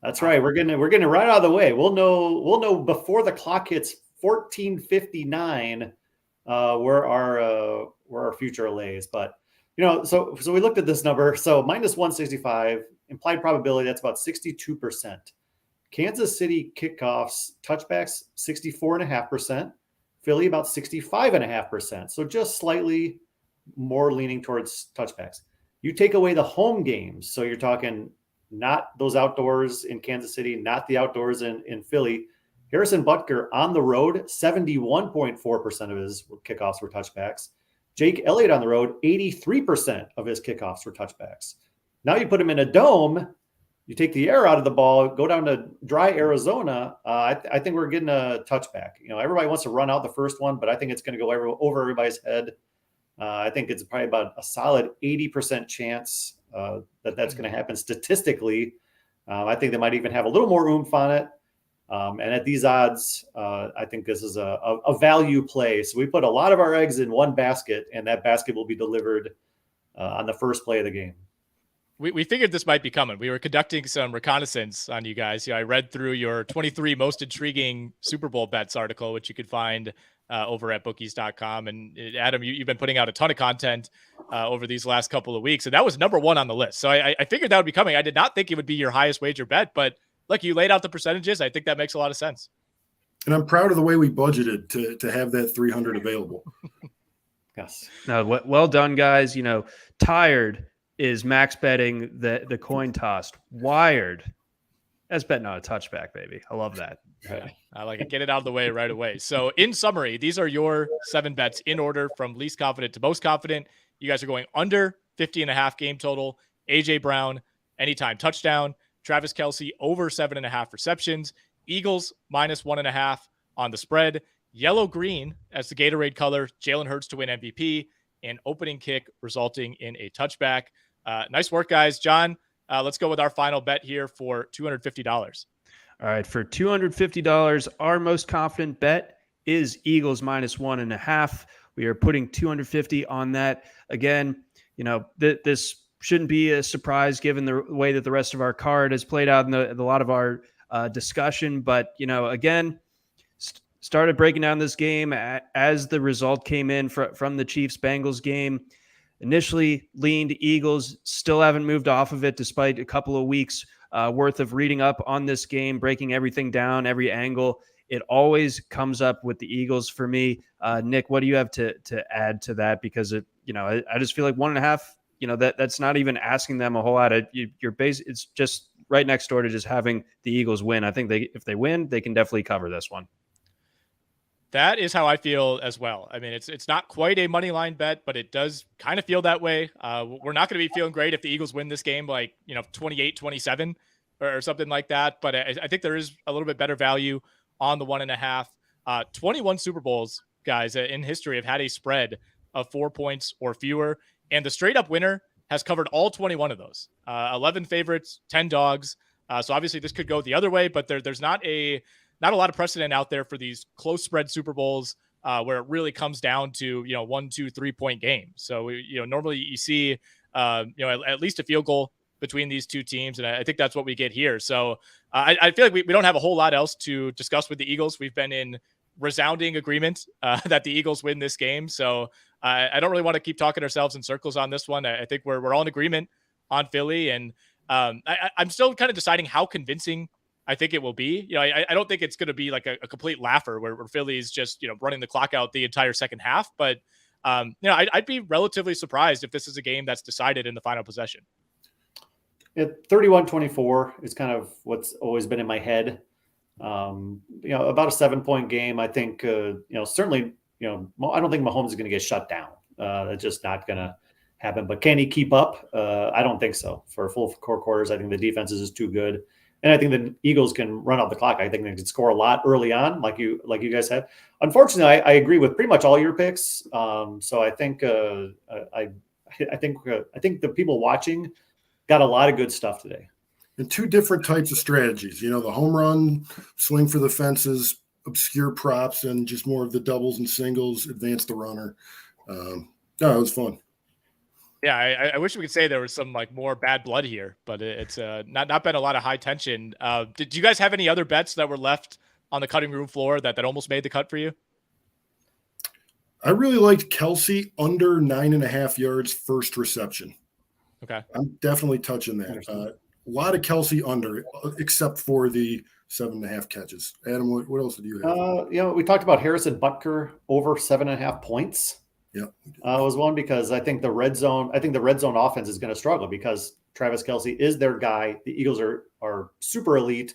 That's right. We're getting right out of the way. We'll know before the clock hits 14:59 where our future lays. But so we looked at this number. So minus 165 implied probability. That's about 62%. Kansas City kickoffs touchbacks 64.5%. Philly about 65.5%. So just slightly more leaning towards touchbacks. You take away the home games, so you're talking not those outdoors in Kansas City, not the outdoors in Philly. Harrison Butker on the road, 71.4% of his kickoffs were touchbacks. Jake Elliott on the road, 83% of his kickoffs were touchbacks. Now you put him in a dome, you take the air out of the ball, go down to dry Arizona. I think we're getting a touchback. Everybody wants to run out the first one, but I think it's going to go over everybody's head. I think it's probably about a solid 80% chance that's going to happen statistically. I think they might even have a little more oomph on it. And at these odds, I think this is a value play. So we put a lot of our eggs in one basket, and that basket will be delivered on the first play of the game. We figured this might be coming. We were conducting some reconnaissance on you guys. I read through your 23 most intriguing Super Bowl bets article, which you could find over at bookies.com. And Adam, you've been putting out a ton of content over these last couple of weeks. And that was number one on the list. So I figured that would be coming. I did not think it would be your highest wager bet, but look, you laid out the percentages. I think that makes a lot of sense. And I'm proud of the way we budgeted to have that 300 available. Yes. No, well done, guys. Tired is max betting the coin toss. Wired, that's betting on a touchback, baby. I love that. Yeah, I like it. Get it out of the way right away. So in summary, these are your 7 bets in order from least confident to most confident. You guys are going under 50.5 game total. AJ Brown, anytime touchdown. Travis Kelce over 7.5 receptions. Eagles minus 1.5 on the spread. Yellow green as the Gatorade color. Jalen Hurts to win MVP. And opening kick resulting in a touchback. Nice work, guys. John, let's go with our final bet here for $250. All right, for $250, our most confident bet is Eagles minus 1.5. We are putting $250 on that. Again, this shouldn't be a surprise given the way that the rest of our card has played out in a lot of our discussion. But, again, started breaking down this game as the result came in from the Chiefs-Bengals game. Initially leaned Eagles, still haven't moved off of it despite a couple of weeks worth of reading up on this game, breaking everything down, every angle. It always comes up with the Eagles for me. Nick, what do you have to add to that? Because I just feel like 1.5, that's not even asking them a whole lot. It's just right next door to just having the Eagles win. I think if they win, they can definitely cover this one. That is how I feel as well. I mean, it's not quite a money line bet, but it does kind of feel that way. We're not going to be feeling great if the Eagles win this game, like, 28-27 or something like that. But I think there is a little bit better value on the 1.5. 21 Super Bowls, guys, in history have had a spread of 4 points or fewer. And the straight up winner has covered all 21 of those. 11 favorites, 10 dogs. So obviously this could go the other way, but there's not a lot of precedent out there for these close spread Super Bowls where it really comes down to 1, 2, 3 point games. So normally you see at least a field goal between these two teams, and I think that's what we get here. So I feel like we don't have a whole lot else to discuss with the Eagles. We've been in resounding agreement that the Eagles win this game. So I don't really want to keep talking ourselves in circles on this one. I think we're all in agreement on Philly, and I'm still kind of deciding how convincing I think it will be. I don't think it's going to be like a complete laugher where Philly's just, running the clock out the entire second half. But, I'd be relatively surprised if this is a game that's decided in the final possession. 31-24 is kind of what's always been in my head. About a 7-point game. I think, certainly, I don't think Mahomes is going to get shut down. That's just not going to happen. But can he keep up? I don't think so. For full 4 quarters, I think the defense is just too good. And I think the Eagles can run out the clock. I think they can score a lot early on, like you guys have. Unfortunately, I agree with pretty much all your picks. So I think I think the people watching got a lot of good stuff today. And 2 different types of strategies. The home run, swing for the fences, obscure props, and just more of the doubles and singles, advance the runner. It was fun. Yeah, I wish we could say there was some more bad blood here, but it's not been a lot of high tension. Did you guys have any other bets that were left on the cutting room floor that almost made the cut for you? I really liked Kelsey under 9.5 yards first reception. Okay, I'm definitely touching that. A lot of Kelsey under, except for the 7.5 catches. Adam, what else did you have? We talked about Harrison Butker over 7.5 points. Yeah, was one because I think the red zone offense is going to struggle because Travis Kelce is their guy. The Eagles are super elite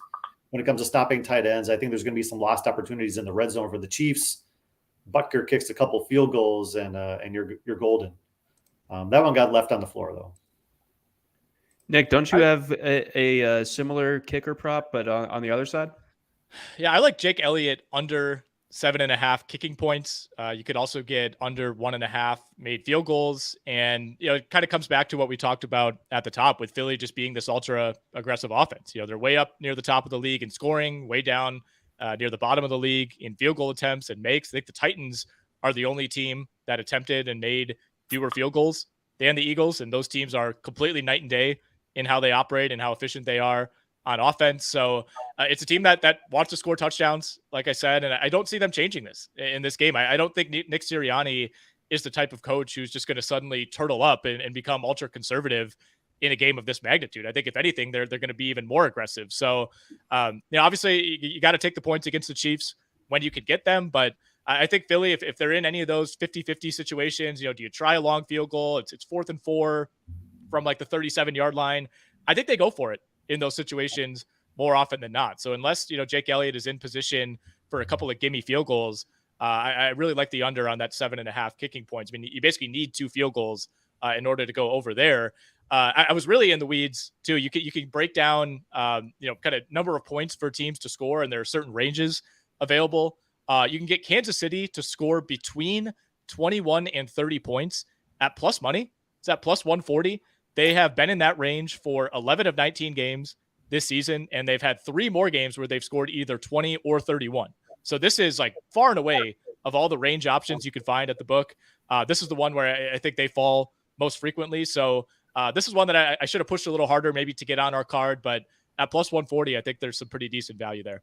when it comes to stopping tight ends. I think there's going to be some lost opportunities in the red zone for the Chiefs. Butker kicks a couple field goals and you're golden. That one got left on the floor though. Nick, don't you have a similar kicker prop, but on the other side? Yeah, I like Jake Elliott under 7.5 kicking points. You could also get under 1.5 made field goals. And, it kind of comes back to what we talked about at the top with Philly just being this ultra aggressive offense. They're way up near the top of the league in scoring, way down near the bottom of the league in field goal attempts and makes. I think the Titans are the only team that attempted and made fewer field goals than the Eagles. And those teams are completely night and day in how they operate and how efficient they are on offense. So it's a team that wants to score touchdowns, like I said, and I don't see them changing this in this game. I don't think Nick Sirianni is the type of coach who's just going to suddenly turtle up and become ultra conservative in a game of this magnitude. I think if anything, they're going to be even more aggressive. So, obviously you got to take the points against the Chiefs when you could get them. But I think Philly, if they're in any of those 50-50 situations, do you try a long field goal? It's 4th and 4 from the 37-yard line. I think they go for it in those situations more often than not. So unless, Jake Elliott is in position for a couple of gimme field goals, I really like the under on that 7.5 kicking points. I mean, you basically need 2 field goals in order to go over there. I was really in the weeds too. You can break down, kind of number of points for teams to score, and there are certain ranges available. You can get Kansas City to score between 21 and 30 points at plus money. It's at plus 140. They have been in that range for 11 of 19 games this season, and they've had 3 more games where they've scored either 20 or 31. So this is far and away of all the range options you could find at the book. This is the one where I think they fall most frequently. So this is one that I should have pushed a little harder maybe to get on our card, but at plus 140, I think there's some pretty decent value there.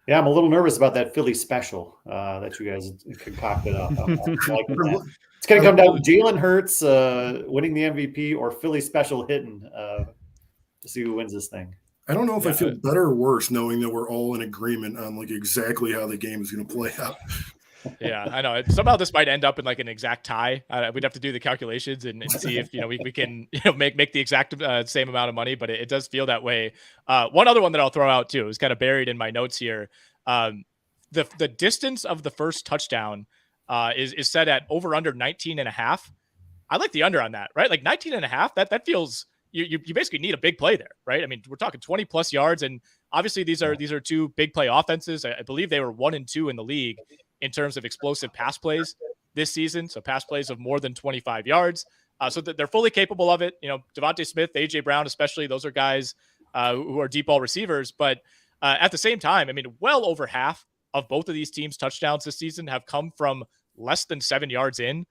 Yeah, I'm a little nervous about that Philly special that you guys concocted up. It's going to come down to Jalen Hurts winning the MVP or Philly special hitting to see who wins this thing. I don't know if I feel better or worse knowing that we're all in agreement on exactly how the game is going to play out. Yeah, I know. Somehow this might end up in an exact tie. We'd have to do the calculations and see if we can make the exact same amount of money, but it does feel that way. One other one that I'll throw out too is kind of buried in my notes here. the distance of the first touchdown is set at over under 19.5. I like the under on that, right? Like 19.5, that feels you basically need a big play there, right? I mean, we're talking 20 plus yards, and obviously these are two big play offenses. I believe they were 1 and 2 in the league in terms of explosive pass plays this season. So pass plays of more than 25 yards. So they're fully capable of it. You know, Devontae Smith, AJ Brown, especially, those are guys who are deep ball receivers. But at the same time, I mean, well over half of both of these teams' touchdowns this season have come from less than 7 yards in.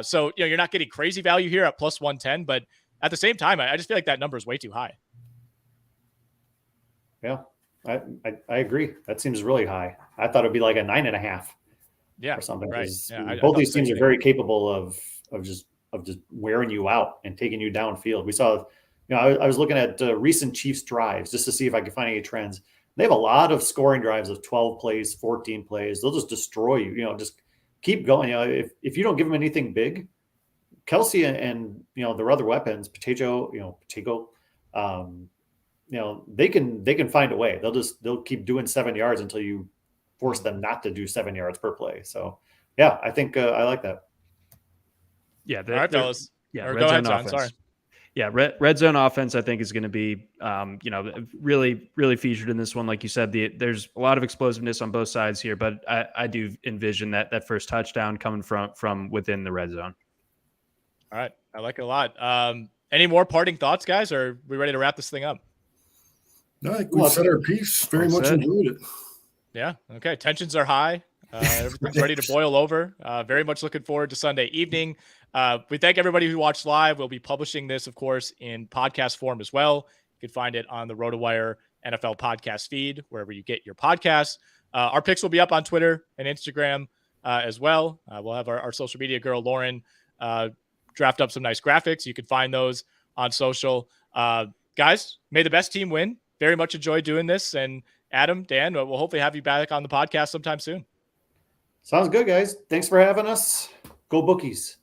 So, you know, you're not getting crazy value here at plus 110, but at the same time, I just feel like that number is way too high. Yeah, I agree. That seems really high. I thought it'd be like a 9.5. Yeah, or something. Right. Yeah, both these teams are very capable of just wearing you out and taking you downfield. We saw, you know, I was looking at recent Chiefs drives just to see if I could find any trends. They have a lot of scoring drives of 12 plays, 14 plays. They'll just destroy you. You know, just keep going. You know, if you don't give them anything big, Kelsey and you know their other weapons, Pacheco, you know, they can find a way. They'll keep doing 7 yards until you force them not to do 7 yards per play. So yeah, I think I like that. Yeah. All right, fellas. Yeah. Go ahead, John. Sorry. Yeah, red zone offense, I think, is going to be, you know, really, really featured in this one. Like you said, there's a lot of explosiveness on both sides here, but I do envision that first touchdown coming from within the red zone. All right, I like it a lot. Any more parting thoughts, guys? Or are we ready to wrap this thing up? No, I think we said our piece. Very much enjoyed it. Yeah. Okay. Tensions are high. Everything's ready to boil over. Very much looking forward to Sunday evening. We thank everybody who watched live. We'll be publishing this, of course, in podcast form as well. You can find it on the RotoWire NFL podcast feed, wherever you get your podcasts. Our picks will be up on Twitter and Instagram as well. We'll have our social media girl, Lauren, draft up some nice graphics. You can find those on social. Guys, may the best team win. Very much enjoyed doing this. And Adam, Dan, we'll hopefully have you back on the podcast sometime soon. Sounds good, guys. Thanks for having us. Go Bookies.